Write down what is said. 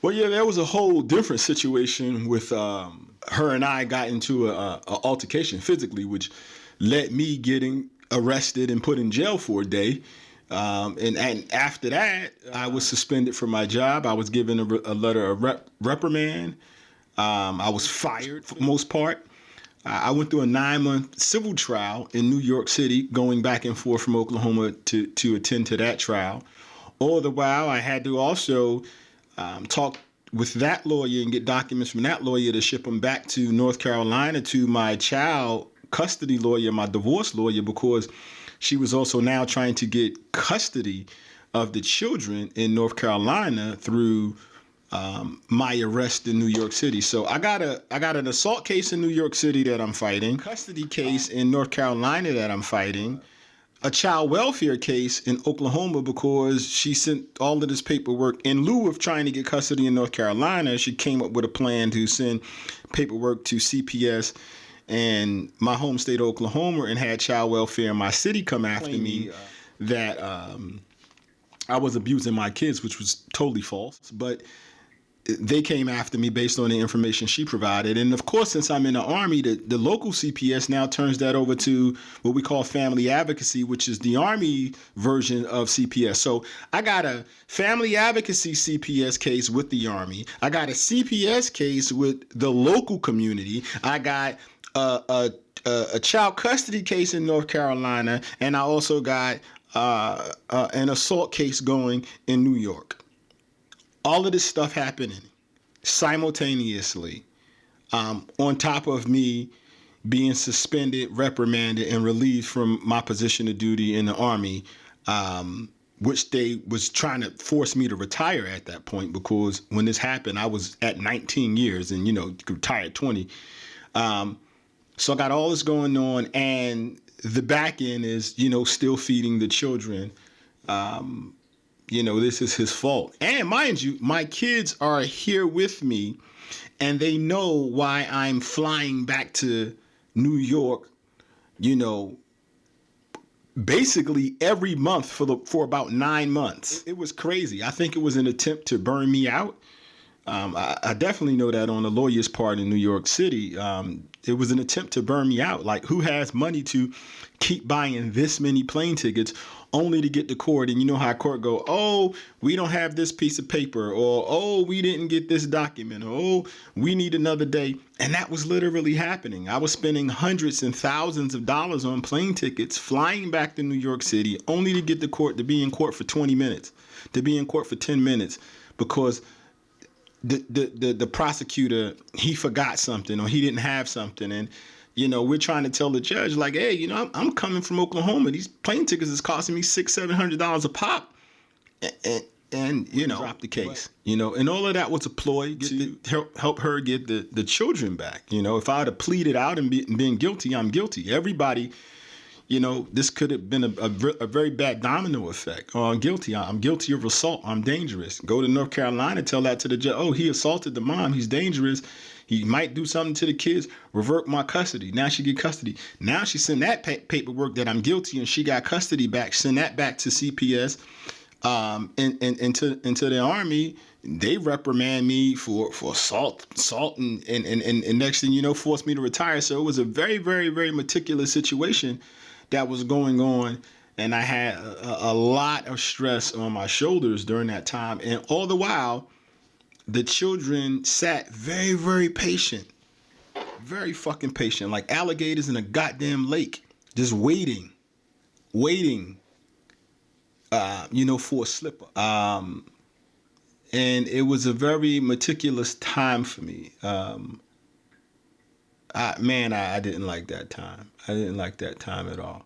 Well, yeah, there was a whole different situation with her and I got into a altercation physically, which led me getting arrested and put in jail for a day. And after that, I was suspended from my job. I was given a letter of reprimand. I was fired for the most part. I went through a 9-month civil trial in New York City, going back and forth from Oklahoma to attend to that trial. All the while, I had to also talk with that lawyer and get documents from that lawyer to ship them back to North Carolina to my child custody lawyer, my divorce lawyer, because she was also now trying to get custody of the children in North Carolina through my arrest in New York City. So I got an assault case in New York City that I'm fighting, custody case in North Carolina that I'm fighting, a child welfare case in Oklahoma because she sent all of this paperwork in lieu of trying to get custody in North Carolina. She came up with a plan to send paperwork to CPS and my home state, Oklahoma, and had child welfare in my city come after me that I was abusing my kids, which was totally false. But they came after me based on the information she provided. And of course, since I'm in the Army, the local CPS now turns that over to what we call family advocacy, which is the Army version of CPS. So I got a family advocacy CPS case with the Army. I got a CPS case with the local community. I got a child custody case in North Carolina. And I also got an assault case going in New York. All of this stuff happening simultaneously, on top of me being suspended, reprimanded, and relieved from my position of duty in the Army, which they was trying to force me to retire at that point, because when this happened, I was at 19 years and, you know, you could retire at 20. So I got all this going on, and the back end is, you know, still feeding the children. You know, this is his fault. And mind you, my kids are here with me and they know why I'm flying back to New York, you know, basically every month for about 9 months. It was crazy. I think it was an attempt to burn me out. I definitely know that on the lawyer's part in New York City, it was an attempt to burn me out. Like, who has money to keep buying this many plane tickets only to get to court? And you know how court go, oh, we don't have this piece of paper, or, oh, we didn't get this document, or, oh, we need another day. And that was literally happening. I was spending hundreds and thousands of dollars on plane tickets, flying back to New York City only to get to court, to be in court for 20 minutes, to be in court for 10 minutes, because the prosecutor, he forgot something or he didn't have something. And, you know, we're trying to tell the judge, like, hey, you know, I'm coming from Oklahoma. These plane tickets is costing me $600-700 a pop. And you know, drop the case, you know, and all of that was a ploy to help her get the children back. You know, if I had pleaded out and been guilty, I'm guilty. Everybody, you know, this could have been a very bad domino effect. Oh, I'm guilty of assault. I'm dangerous. Go to North Carolina, tell that to the judge. Oh, he assaulted the mom. He's dangerous. He might do something to the kids. Revert my custody. Now she get custody. Now she send that paperwork that I'm guilty and she got custody back. Send that back to CPS, and into the Army. They reprimand me for assault, and next thing you know, forced me to retire. So it was a very, very, very meticulous situation that was going on, and I had a lot of stress on my shoulders during that time. And all the while, the children sat very, very patient, very fucking patient, like alligators in a goddamn lake, just waiting, you know, for a slipper. And it was a very meticulous time for me. I didn't like that time. I didn't like that time at all.